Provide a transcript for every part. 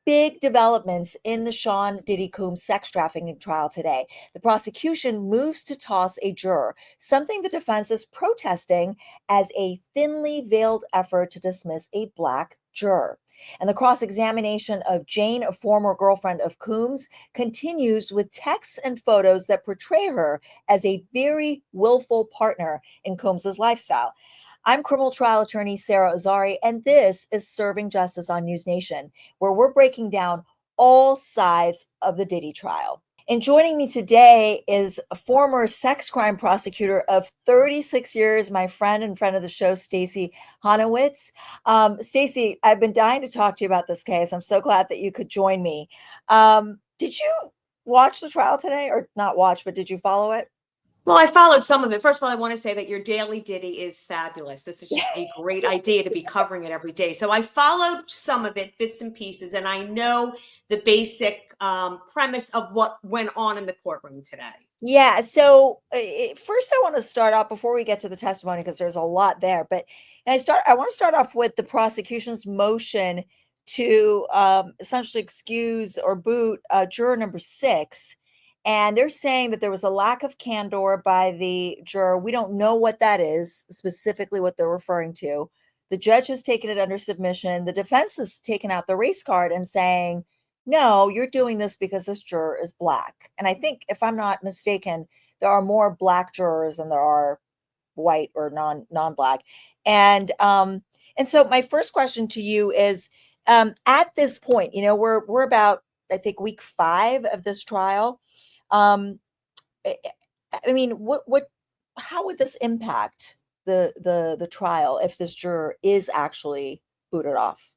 big developments in the Sean Diddy Combs sex trafficking trial today. The prosecution moves to toss a juror, something the defense is protesting as a thinly veiled effort to dismiss a black juror. And the cross-examination of Jane, a former girlfriend of Combs, continues with texts and photos that portray her as a very willful partner in Combs's lifestyle. I'm criminal trial attorney Sara Azari, and this is Serving Justice on NewsNation, where we're breaking down all sides of the Diddy trial. And joining me today is a former sex crime prosecutor of 36 years, my friend and friend of the show, Stacey Honowitz. Stacey, I've been dying to talk to you about this case. I'm so glad that you could join me. Did you watch the trial today, or not watch, but did you follow it? Well, I followed some of it. First of all, I want to say that your daily Diddy is fabulous. This is just a great idea to be covering it every day. So I followed some of it, bits and pieces, and I know the basic premise of what went on in the courtroom today. Yeah. So first, I want to start off before we get to the testimony because there's a lot there. But I want to start off with the prosecution's motion to essentially excuse or boot juror number 6. And they're saying that there was a lack of candor by the juror. We don't know what that is, specifically what they're referring to. The judge has taken it under submission. The defense has taken out the race card and saying, no, you're doing this because this juror is black. And I think, if I'm not mistaken, there are more black jurors than there are white or non-black. And so my first question to you is, at this point, we're about, I think, week 5 of this trial. I mean, how would this impact the trial if this juror is actually booted off?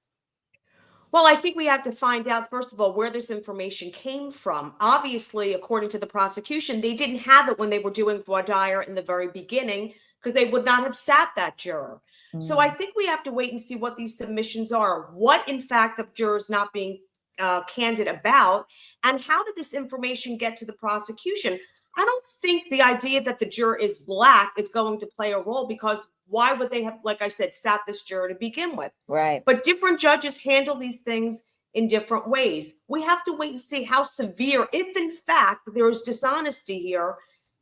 Well, I think we have to find out, first of all, where this information came from. Obviously, according to the prosecution, they didn't have it when they were doing voir dire in the very beginning, because they would not have sat that juror. So I think we have to wait and see what these submissions are, what, in fact, the jurors not being candid about, and how did this information get to the prosecution? I don't think the idea that the juror is black is going to play a role, because why would they have, like I said, sat this juror to begin with? Right. But different judges handle these things in different ways. We have to wait and see how severe, if in fact there is dishonesty here,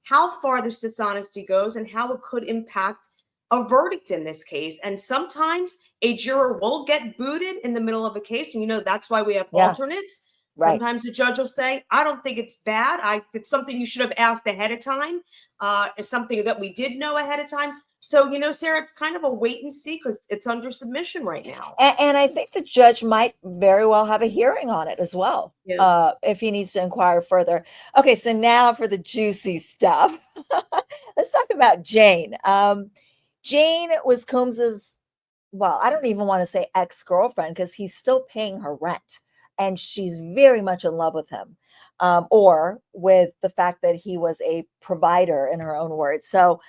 how far this dishonesty goes and how it could impact a verdict in this case. And sometimes a juror will get booted in the middle of a case. And, that's why we have alternates. Right. Sometimes the judge will say, I don't think it's bad. It's something you should have asked ahead of time. It's something that we did know ahead of time. So, Sarah, it's kind of a wait and see because it's under submission right now. And I think the judge might very well have a hearing on it as well, if he needs to inquire further. Okay, so now for the juicy stuff. Let's talk about Jane. Jane was Combs's, well, I don't even want to say ex-girlfriend, because he's still paying her rent. And she's very much in love with him, or with the fact that he was a provider, in her own words. So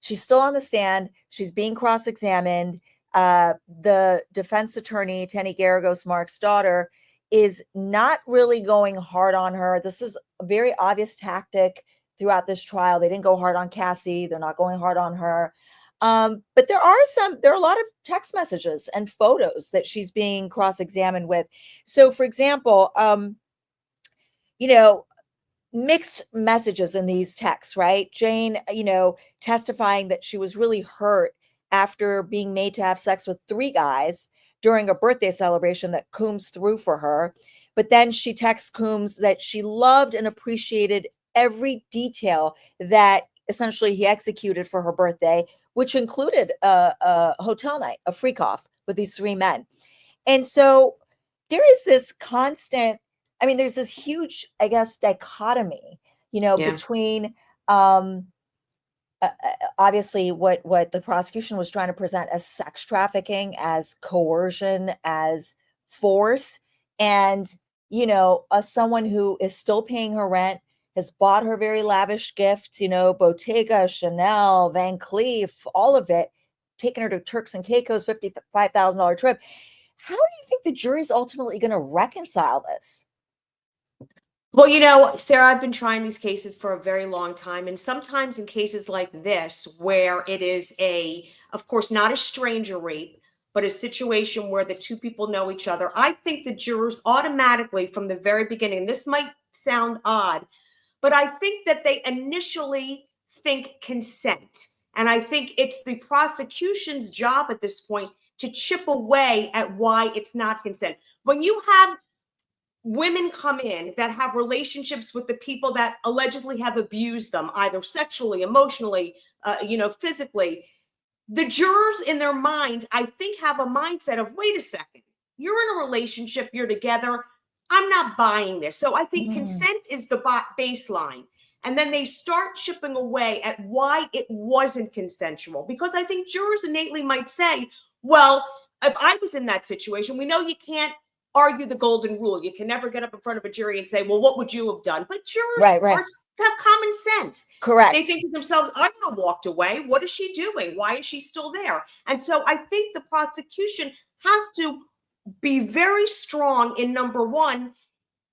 she's still on the stand. She's being cross-examined. The defense attorney, Tenny Garagos, Mark's daughter, is not really going hard on her. This is a very obvious tactic throughout this trial. They didn't go hard on Cassie. They're not going hard on her. But there are a lot of text messages and photos that she's being cross-examined with. So, for example, mixed messages in these texts, right? Jane, testifying that she was really hurt after being made to have sex with 3 guys during a birthday celebration that Combs threw for her. But then she texts Combs that she loved and appreciated every detail that essentially he executed for her birthday, which included a hotel night, a freak-off with these 3 men. And so there is this constant, there's this huge, I guess, dichotomy, between obviously what the prosecution was trying to present as sex trafficking, as coercion, as force, and, someone who is still paying her rent, has bought her very lavish gifts, Bottega, Chanel, Van Cleef, all of it, taken her to Turks and Caicos, $55,000 trip. How do you think the jury's ultimately going to reconcile this? Well, Sarah, I've been trying these cases for a very long time. And sometimes in cases like this, where it is of course, not a stranger rape, but a situation where the two people know each other, I think the jurors automatically from the very beginning, this might sound odd, but I think that they initially think consent. And I think it's the prosecution's job at this point to chip away at why it's not consent. When you have women come in that have relationships with the people that allegedly have abused them, either sexually, emotionally, physically, the jurors in their minds, I think, have a mindset of, wait a second, you're in a relationship, you're together, I'm not buying this. So I think consent is the baseline. And then they start chipping away at why it wasn't consensual. Because I think jurors innately might say, well, if I was in that situation, we know you can't argue the golden rule. You can never get up in front of a jury and say, well, what would you have done? But jurors have common sense. Correct. They think to themselves, I would have walked away. What is she doing? Why is she still there? And so I think the prosecution has to be very strong in, number one,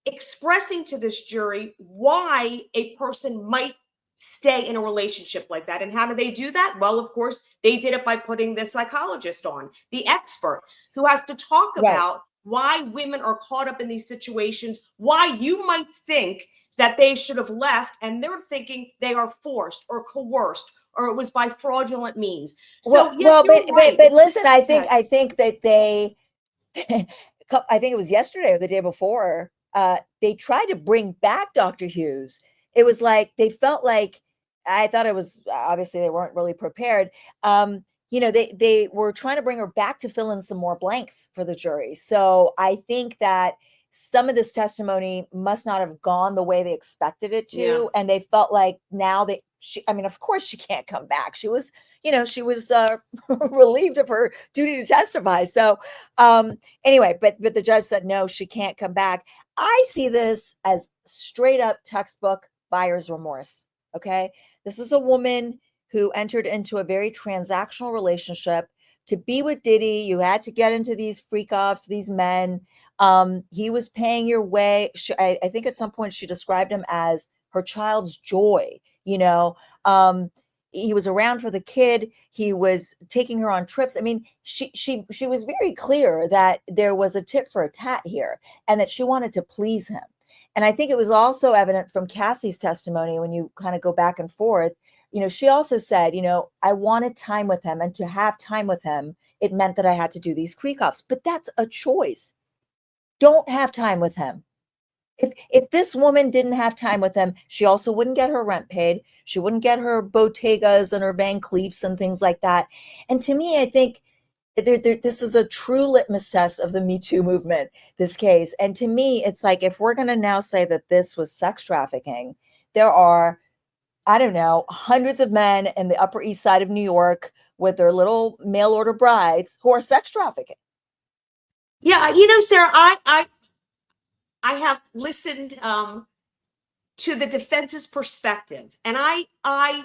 expressing to this jury why a person might stay in a relationship like that. And how do they do that? Well, of course, they did it by putting the psychologist on, the expert, who has to talk about why women are caught up in these situations, why you might think that they should have left, and they're thinking they are forced or coerced, or it was by fraudulent means. So but listen, I think that they, I think it was yesterday or the day before, they tried to bring back Dr. Hughes. It was like they felt like, I thought it was, obviously they weren't really prepared. They were trying to bring her back to fill in some more blanks for the jury. So I think that some of this testimony must not have gone the way they expected it to. Yeah. And they felt like now of course she can't come back. She was relieved of her duty to testify. So anyway, but the judge said, no, she can't come back. I see this as straight up textbook buyer's remorse. Okay. This is a woman who entered into a very transactional relationship. To be with Diddy, you had to get into these freak offs, these men. He was paying your way. I think at some point she described him as her child's joy. He was around for the kid. He was taking her on trips. I mean, she was very clear that there was a tit for a tat here and that she wanted to please him. And I think it was also evident from Cassie's testimony when you kind of go back and forth. She also said, I wanted time with him, and to have time with him, it meant that I had to do these creek offs. But that's a choice. Don't have time with him. If this woman didn't have time with him, she also wouldn't get her rent paid. She wouldn't get her Bottegas and her Van Cleefs and things like that. And to me, I think this is a true litmus test of the Me Too movement, this case. And to me, it's like, if we're going to now say that this was sex trafficking, there are, I don't know, hundreds of men in the Upper East Side of New York with their little mail order brides who are sex trafficking. Yeah, Sarah, I have listened to the defense's perspective, and I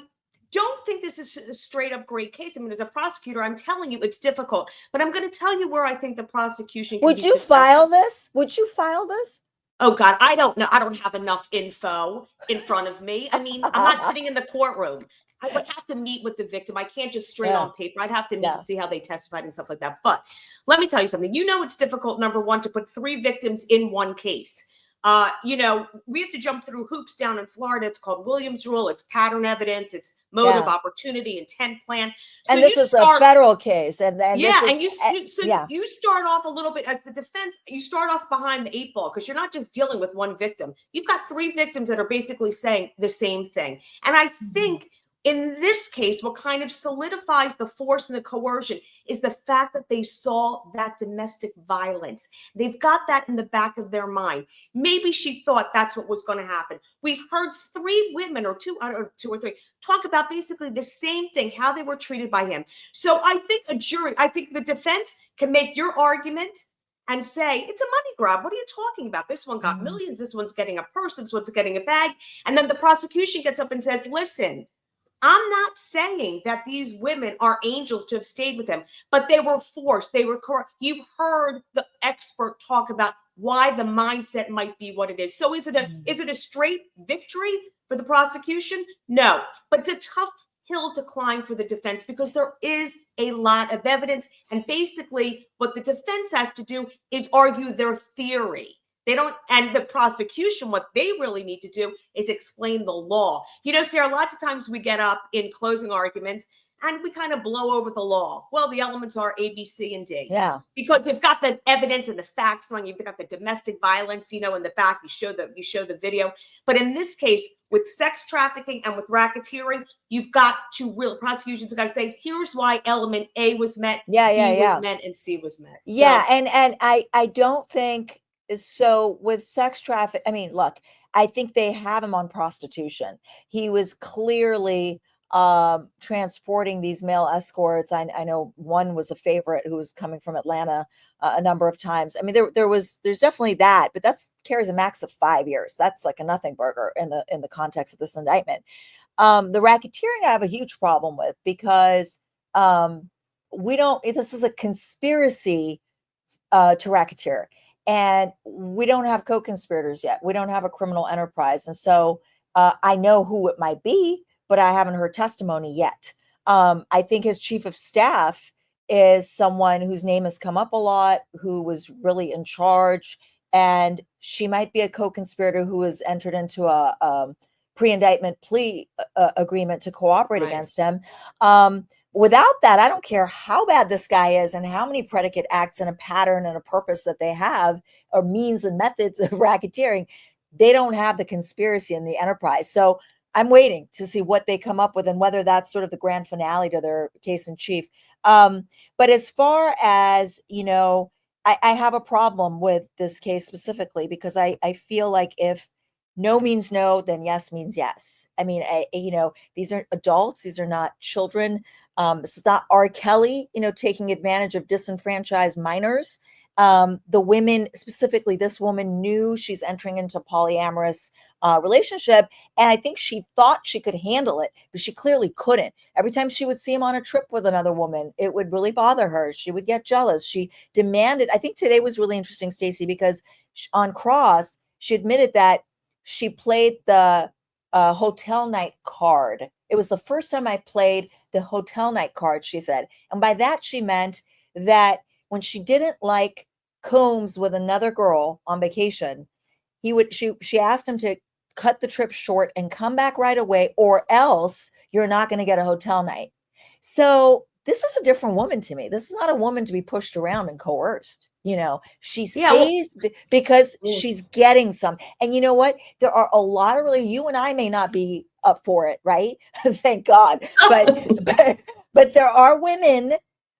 don't think this is a straight up great case. I mean, as a prosecutor, I'm telling you it's difficult, but I'm going to tell you where I think the prosecution can Would you file this? Would you file this? Oh God, I don't know. I don't have enough info in front of me. I mean, I'm not sitting in the courtroom. I would have to meet with the victim. I can't just straight on paper. I'd have to meet and see how they testified and stuff like that. But let me tell you something. It's difficult, number one, to put 3 victims in one case. We have to jump through hoops down in Florida. It's called Williams Rule. It's pattern evidence. It's motive, opportunity, intent, plan. So and this is a federal case. You start off a little bit as the defense. You start off behind the 8 ball because you're not just dealing with one victim. You've got 3 victims that are basically saying the same thing. And I think in this case, what kind of solidifies the force and the coercion is the fact that they saw that domestic violence. They've got that in the back of their mind. Maybe she thought that's what was going to happen. We've heard 3 women or 2 or 3 talk about basically the same thing, how they were treated by him. So I think I think the defense can make your argument and say, it's a money grab. What are you talking about? This one got millions. This one's getting a purse. This one's getting a bag. And then the prosecution gets up and says, listen, I'm not saying that these women are angels to have stayed with him, but they were forced. They were You've heard the expert talk about why the mindset might be what it is. So is it a straight victory for the prosecution? No. But to tough hill to climb for the defense because there is a lot of evidence. And basically, what the defense has to do is argue their theory. They don't, and the prosecution, what they really need to do is explain the law. Sarah, lots of times we get up in closing arguments and we kind of blow over the law. Well, the elements are A, B, C, and D. Yeah. Because you've got the evidence and the facts on, you've got the domestic violence, in the back, you show the video. But in this case, with sex trafficking and with racketeering, you've got to prosecution's got to say, here's why element A was met, B was met, and C was met. Yeah. So, and I don't think so with sex traffic. I mean, look, I think they have him on prostitution. He was clearly transporting these male escorts. I know one was a favorite who was coming from Atlanta a number of times. I mean, there's definitely that, but that's carries a max of 5 years. That's like a nothing burger in the context of this indictment. The racketeering I have a huge problem with because this is a conspiracy to racketeer. And we don't have co-conspirators yet. We don't have a criminal enterprise. And so I know who it might be, but I haven't heard testimony yet. I think his chief of staff is someone whose name has come up a lot, who was really in charge. And she might be a co-conspirator who has entered into a pre-indictment plea agreement to cooperate against him. Without that, I don't care how bad this guy is and how many predicate acts and a pattern and a purpose that they have, or means and methods of racketeering, they don't have the conspiracy and the enterprise. So I'm waiting to see what they come up with and whether that's sort of the grand finale to their case in chief. But as far as, I have a problem with this case specifically because I feel like if no means no, then yes means yes. I mean, these are adults. These are not children. This is not R. Kelly, taking advantage of disenfranchised minors. The women, specifically this woman, knew she's entering into a polyamorous relationship. And I think she thought she could handle it, but she clearly couldn't. Every time she would see him on a trip with another woman, it would really bother her. She would get jealous. She demanded, I think today was really interesting, Stacey, because on cross, she admitted that she played the hotel night card. It was the first time I played the hotel night card, she said. And by that, she meant that when she didn't like Combs with another girl on vacation, she asked him to cut the trip short and come back right away, or else you're not going to get a hotel night. So this is a different woman to me. This is not a woman to be pushed around and coerced. She stays because she's getting some. And you know what? There are a lot of you and I may not be up for it, right? Thank God. But there are women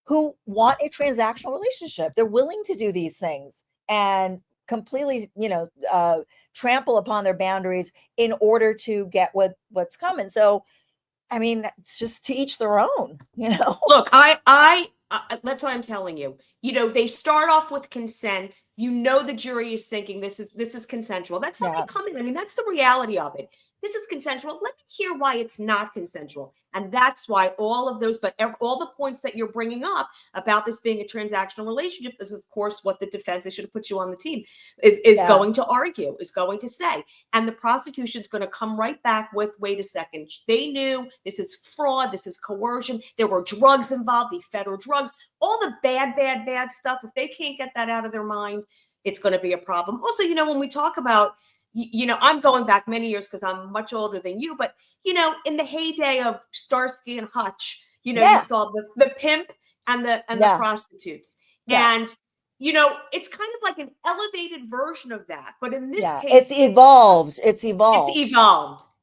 who want a transactional relationship. They're willing to do these things and completely, trample upon their boundaries in order to get what's coming. So, I mean, it's just to each their own, Look, I that's what I'm telling you. They start off with consent. The jury is thinking this is consensual. That's how they come in. I mean, that's the reality of it. This is consensual. Let me hear why it's not consensual. And that's why all of those, but all the points that you're bringing up about this being a transactional relationship is, of course, what the defense, they should have put you on the team, is going to argue, is going to say. And the prosecution's going to come right back with, wait a second, they knew this is fraud, this is coercion, there were drugs involved, the federal drugs, all the bad stuff. If they can't get that out of their mind, it's going to be a problem. Also, when we talk about, I'm going back many years because I'm much older than you, but, in the heyday of Starsky and Hutch, you saw the pimp and the prostitutes. Yeah. And, it's kind of like an elevated version of that. But in this case, it's evolved. It's evolved.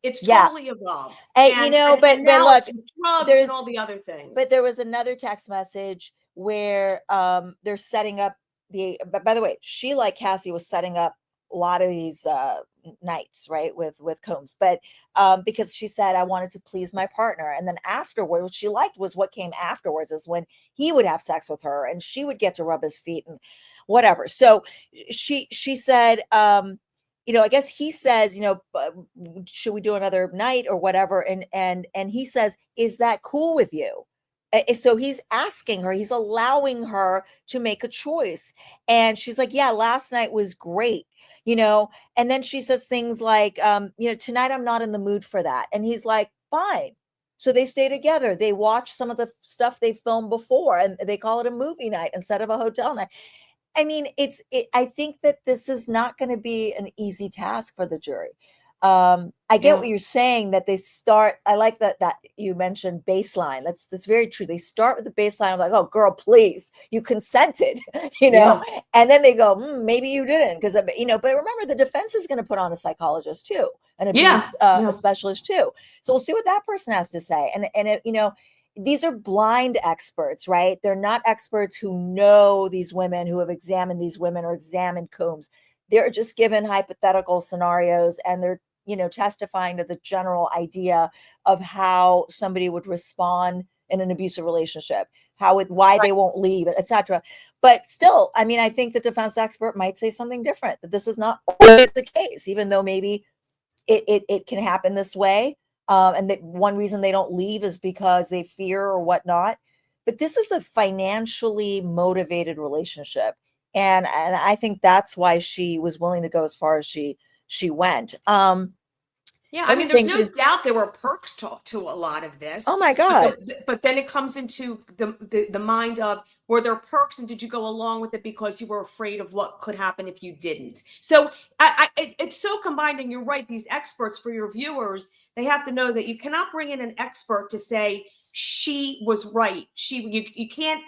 It's totally evolved. And but look, drugs and all the other things. But there was another text message where they're setting up by the way, she, like Cassie, was setting up a lot of these nights, right, with Combs, but because she said, I wanted to please my partner. And then afterwards, what she liked was what came afterwards, is when he would have sex with her and she would get to rub his feet and whatever. So she said, I guess he says, should we do another night or whatever? And he says, is that cool with you? So he's asking her, he's allowing her to make a choice. And she's like, yeah, last night was great, and then she says things like, tonight I'm not in the mood for that. And he's like, fine, So they stay together. They watch some of the stuff they filmed before, and they call it a movie night instead of a hotel night. I mean, I think that this is not going to be an easy task for the jury. I get Yeah. what you're saying, that they start. I like that you mentioned baseline. That's very true. They start with the baseline of like, oh, girl, please, you consented, Yeah. and then they go, maybe you didn't, because But remember, the defense is going to put on a psychologist too, an abuse Yeah. Yeah. a specialist too. So we'll see what that person has to say. These are blind experts, right? They're not experts who know these women, who have examined these women or examined Combs. They're just given hypothetical scenarios, and they're testifying to the general idea of how somebody would respond in an abusive relationship, why they won't leave, etc. But still, I mean, I think the defense expert might say something different, that this is not always the case, even though maybe it can happen this way. And that one reason they don't leave is because they fear or whatnot. But this is a financially motivated relationship. And I think that's why she was willing to go as far as she went. Yeah, I Other mean, there's things no doubt there were perks to a lot of this, oh my but God. but then it comes into the mind of, were there perks, and did you go along with it because you were afraid of what could happen if you didn't? So it's so combined, and you're right. These experts, for your viewers, they have to know that you cannot bring in an expert to say she was right. You can't.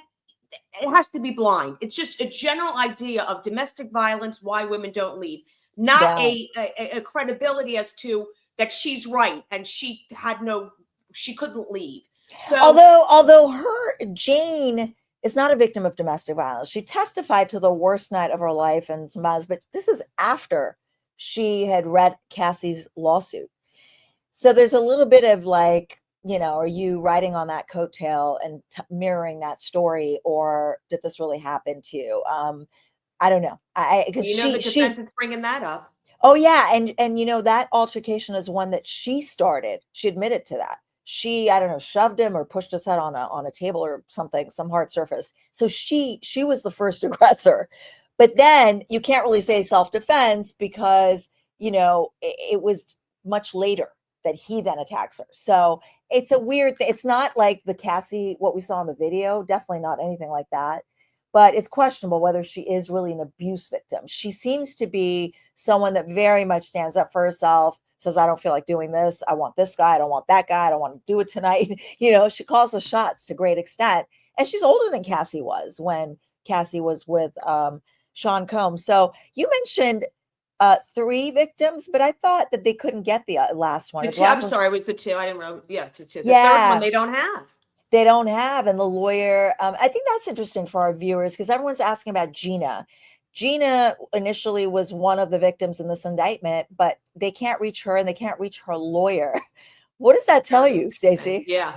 It has to be blind. It's just a general idea of domestic violence, why women don't leave, not Yeah. a credibility as to that she's right and she couldn't leave. So Although Jane is not a victim of domestic violence. She testified to the worst night of her life and some others, but this is after she had read Cassie's lawsuit. So there's a little bit of like, are you riding on that coattail and mirroring that story, or did this really happen to you? I don't know. Because the defense is bringing that up. oh yeah, and that altercation is one that she started. She admitted to that. She, I don't know, shoved him or pushed his head on a table or something, some hard surface. So she was the first aggressor. But then you can't really say self-defense, because it was much later that he then attacks her. So it's a weird thing. It's not like the Cassie, what we saw in the video, definitely not anything like that. But it's questionable whether she is really an abuse victim. She seems to be someone that very much stands up for herself, says, I don't feel like doing this. I want this guy. I don't want that guy. I don't want to do it tonight. She calls the shots to great extent. And she's older than Cassie was when Cassie was with Sean Combs. So you mentioned 3 victims, but I thought that they couldn't get the last one. I'm sorry, it was the 2. I didn't know. Yeah, it's the 2. The third one Yeah, they don't have. they don't have. And the lawyer, I think that's interesting for our viewers, because everyone's asking about Gina. Gina initially was one of the victims in this indictment, but they can't reach her and they can't reach her lawyer. What does that tell you, Stacey? Yeah.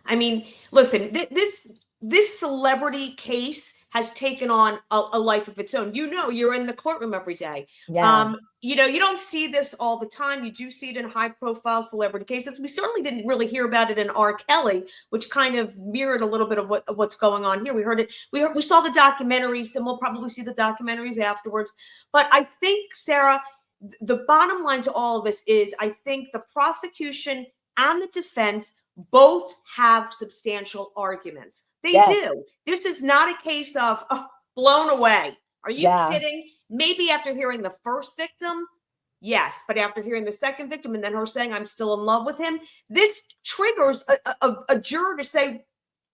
I mean, listen, this celebrity case has taken on a life of its own. You're in the courtroom every day. Yeah. You don't see this all the time. You do see it in high profile celebrity cases. We certainly didn't really hear about it in R. Kelly, which kind of mirrored a little bit of what's going on here. We heard it. We saw the documentaries, and we'll probably see the documentaries afterwards. But I think, Sarah, the bottom line to all of this is, I think the prosecution and the defense both have substantial arguments. They do. This is not a case of blown away. Are you kidding? Maybe after hearing the first victim, yes, but after hearing the second victim and then her saying, I'm still in love with him, this triggers a juror to say,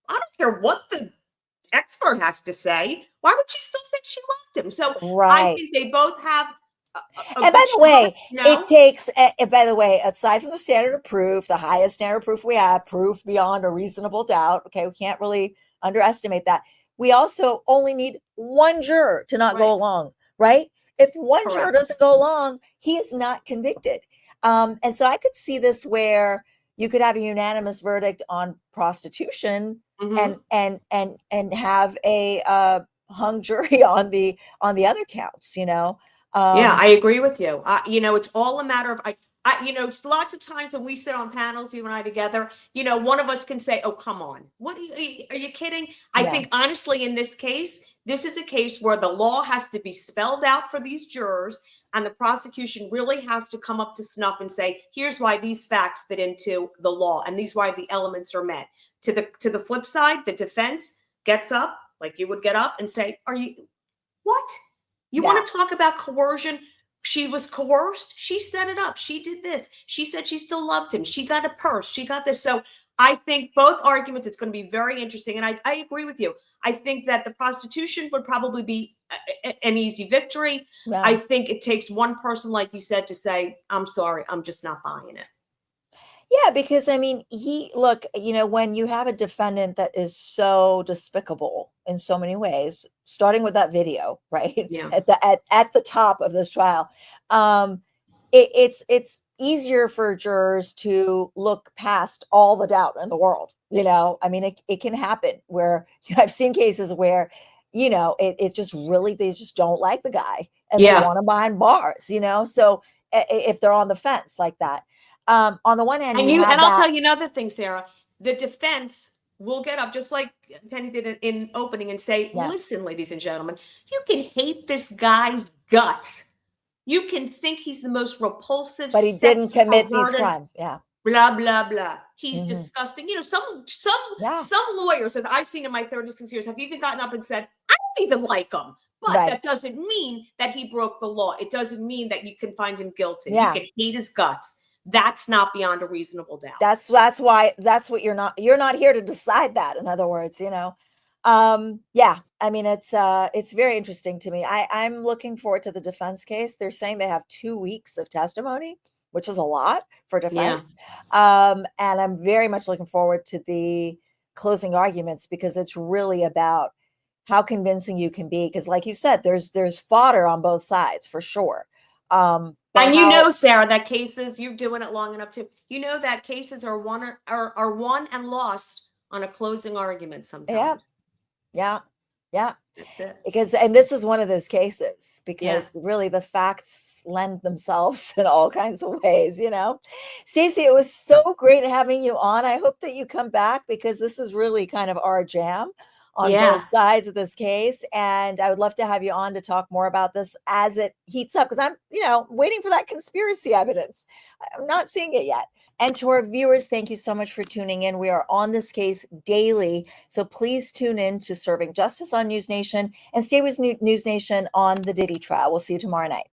I don't care what the expert has to say. Why would she still say she loved him? So I think they both have and by the way, it takes, by the way, aside from the standard of proof, the highest standard of proof we have, proof beyond a reasonable doubt. Okay. We can't really underestimate that. We also only need one juror to not go along, right? If one juror doesn't go along, he is not convicted. And so I could see this where you could have a unanimous verdict on prostitution and have a hung jury on the other counts, yeah, I agree with you. It's all a matter of, Lots of times when we sit on panels, you and I together, one of us can say, "Oh, come on, what are you kidding?" I Yeah. think honestly, in this case, this is a case where the law has to be spelled out for these jurors, and the prosecution really has to come up to snuff and say, "Here's why these facts fit into the law, and these why the elements are met." To the flip side, the defense gets up, like you would get up and say, "Are you what? You Yeah. want to talk about coercion? She was coerced. She set it up. She did this. She said she still loved him. She got a purse. She got this." So I think both arguments, it's going to be very interesting. And I agree with you. I think that the prostitution would probably be an easy victory. Yeah. I think it takes one person, like you said, to say, "I'm sorry, I'm just not buying it." Yeah, because I mean, look, when you have a defendant that is so despicable in so many ways, starting with that video, right? Yeah. At the top of this trial, it's easier for jurors to look past all the doubt in the world. I mean, it can happen where I've seen cases where, it just really, they just don't like the guy and they Yeah. want him behind bars, so if they're on the fence like that. On the one hand, And you have I'll that. tell you another thing, Sarah. The defense will get up just like Penny did in opening and say, Yeah, "Listen, ladies and gentlemen, you can hate this guy's guts. You can think he's the most repulsive, but he didn't sex commit these perverted, crimes. Yeah. blah blah blah. He's Hmm. disgusting." Some Yeah. lawyers that I've seen in my 36 years have even gotten up and said, "I don't even like him." But Right. that doesn't mean that he broke the law. It doesn't mean that you can find him guilty. You Yeah. can hate his guts. That's not beyond a reasonable doubt. That's why that's what you're not here to decide that. In other words, yeah. I mean, it's very interesting to me. I'm looking forward to the defense case. They're saying they have 2 weeks of testimony, which is a lot for Yeah. defense. And I'm very much looking forward to the closing arguments because it's really about how convincing you can be. Because, like you said, there's fodder on both sides for sure. But And Sarah, that cases, you're doing it long enough too. That cases are won and lost on a closing argument yeah, sometimes. yeah, yeah. That's it. And this is one of those cases Yeah. because really the facts lend themselves in all kinds of ways. Stacey, it was so great having you on. I hope that you come back because this is really kind of our jam on both Yeah. sides of this case. And I would love to have you on to talk more about this as it heats up because I'm, waiting for that conspiracy evidence. I'm not seeing it yet. And to our viewers, thank you so much for tuning in. We are on this case daily. So please tune in to Serving Justice on NewsNation and stay with NewsNation on the Diddy trial. We'll see you tomorrow night.